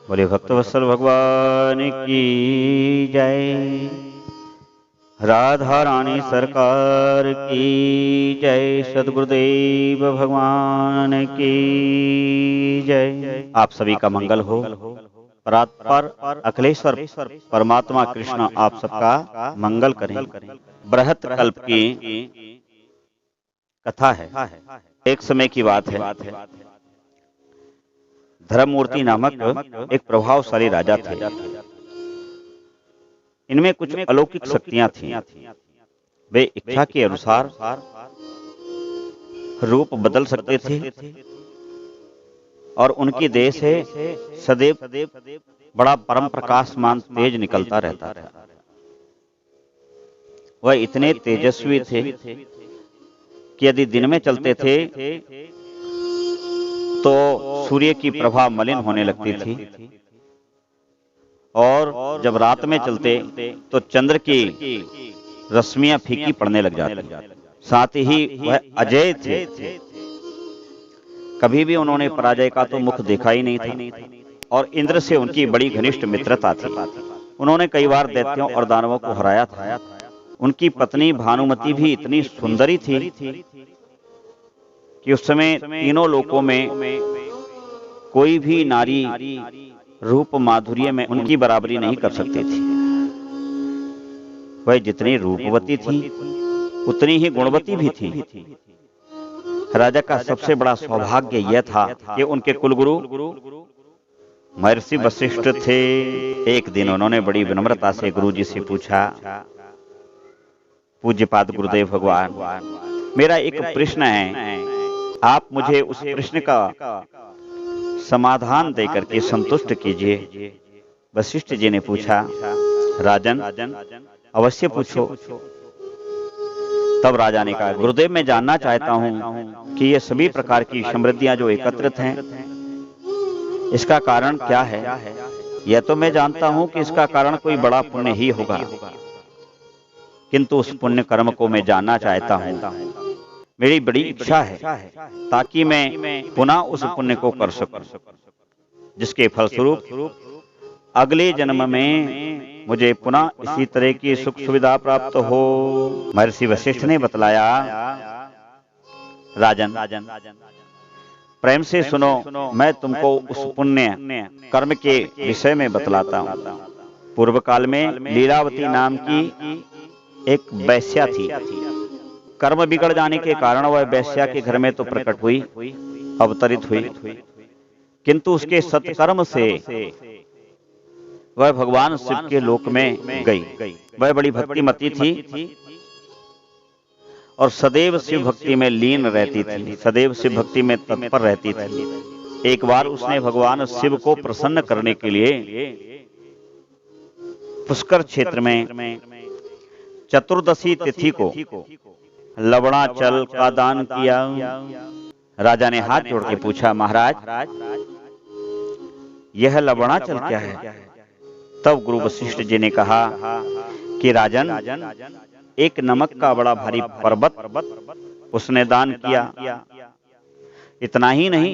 बोले भक्तवत्सल भगवान की जय। राधा रानी सरकार की जय। सद्गुरुदेव भगवान की जय। आप सभी का मंगल हो। परात्पर अखिलेश्वर परमात्मा कृष्ण आप सबका मंगल करें। बृहत कल्प की कथा है। एक समय की बात है। धर्ममूर्ति नामक एक प्रभावशाली राजा थे। इनमें कुछ अलौकिक शक्तियां थीं। वे इच्छा के अनुसार रूप बदल सकते थे और उनकी देह से सदैव बड़ा परम प्रकाशमान तेज निकलता रहता था। वह इतने तेजस्वी थे कि यदि दिन में चलते थे तो सूर्य की प्रभा मलिन होने लगती थी और जब रात में चलते तो चंद्र की रश्मियां फीकी पड़ने लग जाती। साथ ही वह अजय थे। कभी भी उन्होंने पराजय का तो मुख देखा ही नहीं था और इंद्र से उनकी बड़ी घनिष्ठ मित्रता थी। उन्होंने कई बार दैत्यों और दानवों को हराया था। उनकी पत्नी भानुमति भी इतनी सुंदरी थी कि उस समय तीनों लोकों में कोई भी नारी रूप माधुर्य में उनकी बराबरी नहीं कर सकती थी। वह जितनी रूपवती थी उतनी ही गुणवती भी थी। राजा का सबसे बड़ा सौभाग्य यह था कि उनके कुलगुरु महर्षि वशिष्ठ थे। एक दिन उन्होंने बड़ी विनम्रता से गुरुजी से पूछा, पूज्यपाद गुरुदेव भगवान, मेरा एक प्रश्न है, आप मुझे उस प्रश्न का समाधान देकर के संतुष्ट कीजिए। वशिष्ठ जी ने पूछा, राजन अवश्य पूछो। तब राजा ने कहा, गुरुदेव मैं जानना चाहता हूं कि ये सभी प्रकार की समृद्धियां जो एकत्रित हैं इसका कारण क्या है। यह तो मैं जानता हूं कि इसका कारण कोई बड़ा पुण्य ही होगा, किंतु उस पुण्य कर्म को मैं जानना चाहता हूं। मेरी बड़ी इच्छा है ताकि मैं पुनः उस पुण्य को कर सकूं, जिसके फलस्वरूप अगले जन्म में मुझे पुनः इसी तरह की सुख सुविधा प्राप्त हो। महर्षि वशिष्ठ ने बतलाया, राजन प्रेम से सुनो, मैं तुमको उस पुण्य कर्म के विषय में बतलाता हूं। पूर्व काल में लीलावती नाम की एक वैश्या थी। कर्म बिगड़ जाने के कारण वह वैश्या के घर में तो प्रकट हुई, अवतरित हुई, किंतु उसके सत्कर्म से वह भगवान शिव के लोक में गई। वह बड़ी भक्तिमती थी और सदैव शिव भक्ति में लीन रहती थी, सदैव शिव भक्ति में तत्पर रहती थी। एक बार उसने भगवान शिव को प्रसन्न करने के लिए पुष्कर क्षेत्र में चतुर्दशी तिथि को लवणाचल का दान किया। राजा ने हाथ जोड़ के पूछा, महाराज यह लवणाचल क्या है। तब गुरु वशिष्ठ जी ने कहा कि राजन, एक नमक का बड़ा भारी पर्वत उसने दान किया। इतना ही नहीं,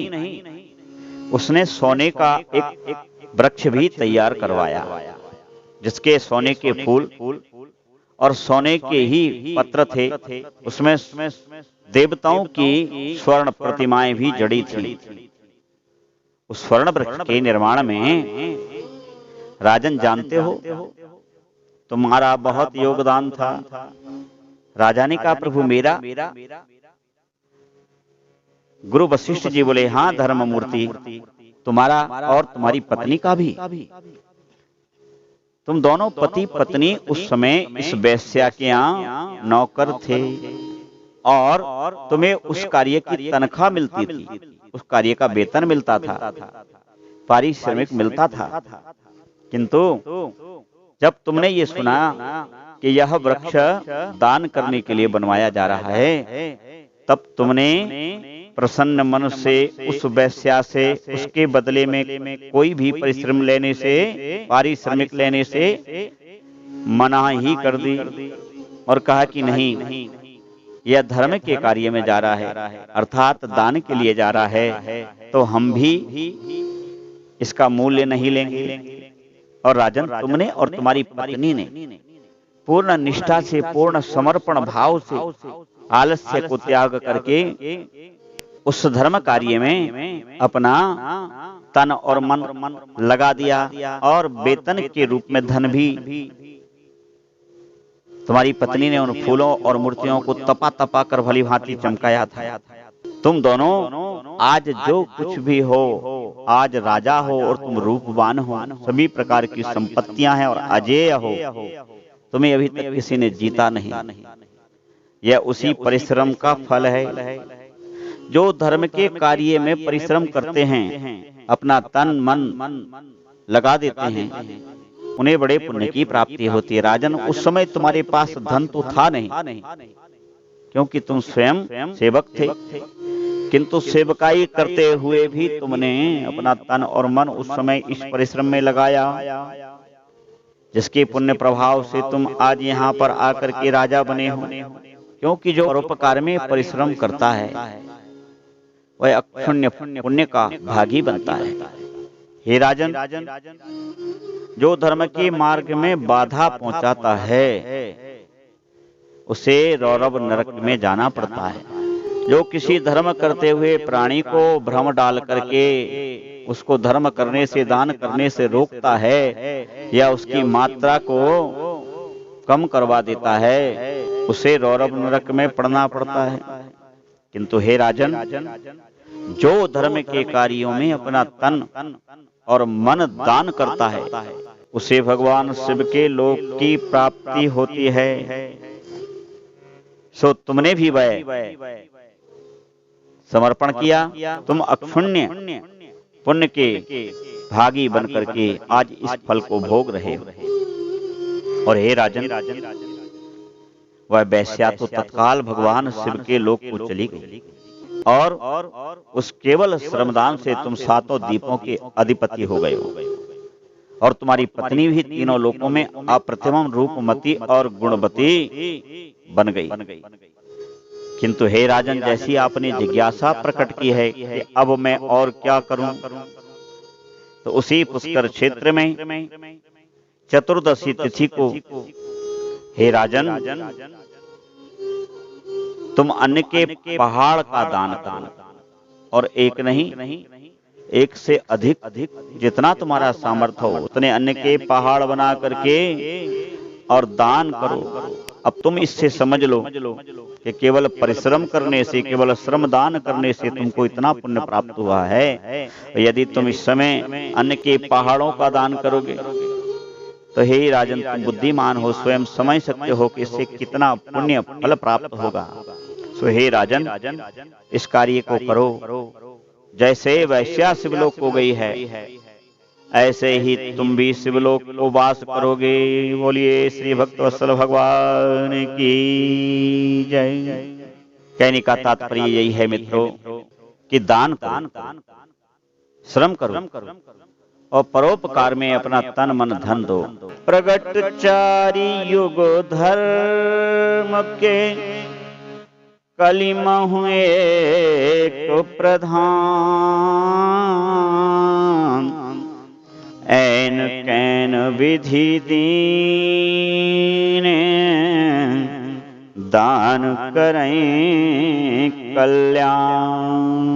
उसने सोने का एक वृक्ष भी तैयार करवाया, जिसके सोने के फूल और सोने के ही पत्र थे। उसमें देवताओं की स्वर्ण प्रतिमाएं भी जड़ी थी। उस स्वर्ण वृक्ष के निर्माण में राजन जानते हो तुम्हारा बहुत योगदान था। राजा ने कहा, प्रभु मेरा। गुरु वशिष्ठ जी बोले, हाँ धर्ममूर्ति, तुम्हारा और तुम्हारी पत्नी का भी। तुम दोनों पति पत्नी उस समय इस वैश्या के यहाँ नौकर थे और तुम्हें उस कार्य की तनख्वाह मिलती थी, उस कार्य का वेतन मिलता था, पारिश्रमिक मिलता था। किंतु जब तुमने ये सुना कि यह वृक्ष दान करने के लिए बनवाया जा रहा है, तब तुमने प्रसन्न मन से उस वैश्या से उसके बदले में कोई भी परिश्रम लेने से, पारिश्रमिक लेने से मना ही कर दी और कहा कि नहीं, यह धर्म के कार्य में जा रहा है, अर्थात दान के लिए जा रहा है, तो हम भी इसका मूल्य नहीं लेंगे। और राजन, तुमने और तुम्हारी पत्नी ने पूर्ण निष्ठा से, पूर्ण समर्पण भाव से आलस्य को त्याग करके उस धर्म कार्य में अपना तन और मन लगा दिया, और वेतन के रूप में धन भी। तुम्हारी पत्नी ने उन फूलों और मूर्तियों को तपा तपा कर भली भांति चमकाया था। तुम दोनों आज जो कुछ भी हो, आज राजा हो और तुम रूपवान हो, सभी प्रकार की संपत्तियां हैं और अजेय हो, तुम्हें अभी तक किसी ने जीता नहीं। यह उसी परिश्रम का फल है। जो धर्म के कार्य में परिश्रम करते हैं, अपना तन मन लगा देते हैं, उन्हें बड़े पुण्य की प्राप्ति होती है। राजन, उस समय तुम्हारे पास धन तो था नहीं, क्योंकि तुम स्वयं सेवक थे, किंतु सेवकाई करते हुए भी तुमने अपना तन और मन उस समय इस परिश्रम में लगाया, जिसके पुण्य प्रभाव से तुम आज यहाँ पर आकर के राजा बने हो। क्योंकि जो परोपकार में परिश्रम करता है वह अक्षुण्य पुण्य का भागी बनता है। हे राजन, जो धर्म के मार्ग में बाधा पहुंचाता है उसे रौरव नरक में जाना पड़ता है। जो किसी धर्म करते हुए प्राणी को भ्रम डाल करके उसको धर्म करने से, दान करने से रोकता है या उसकी मात्रा को कम करवा देता है, उसे रौरव नरक में पड़ना पड़ता है। किंतु हे राजन, जो धर्म के कार्यों में अपना तन और मन दान करता है उसे भगवान शिव के लोक की प्राप्ति होती है। सो तुमने भी वह समर्पण किया, तुम अक्षुण्य पुण्य के भागी बन करके आज इस फल को भोग रहे हो। और हे राजन, वह वैश्या तो तत्काल भगवान शिव के लोक को चली गई, और उस केवल श्रमदान से तुम 7 द्वीपों के अधिपति हो गए हो। और तुम्हारी पत्नी भी तीनों लोकों में अप्रतिम रूपमती और गुणवती बन गई। किंतु हे राजन, जैसी आपने जिज्ञासा प्रकट की है कि अब मैं और क्या करूं, तो उसी पुष्कर क्षेत्र में चतुर्दशी तिथि को हे राजन तुम अन्न के पहाड़ का दान करना, और एक नहीं, एक से अधिक जितना तुम्हारा सामर्थ्य हो उतने अन्न के पहाड़ बना करके और दान करो। अब तुम इससे समझ लो कि केवल परिश्रम करने से, केवल श्रम दान करने से तुमको इतना पुण्य प्राप्त हुआ है। यदि तुम इस समय अन्न के पहाड़ों का दान करोगे तो हे राजन, तुम बुद्धिमान हो, स्वयं समझ सकते हो कि इससे कितना पुण्य फल प्राप्त होगा। सो हे राजन, इस कार्य को करो। जैसे वैश्या शिवलोक हो गई है, ऐसे ही तुम भी शिवलोक को वास करोगे। बोलिए श्री भक्तवत्सल भगवान की जय। कहने का तात्पर्य यही है मित्रों कि दान करो, श्रम करो और परोपकार में अपना तन मन धन दो। प्रगट 4 युग धर्म के कलिमहु एक प्रधान, ऐन कैन विधि दीन दान करें कल्याण।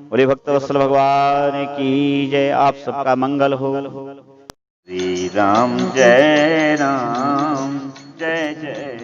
बोले भक्तवत्सल भगवान की जय। आप सबका मंगल हो। श्री राम जय राम, जय जय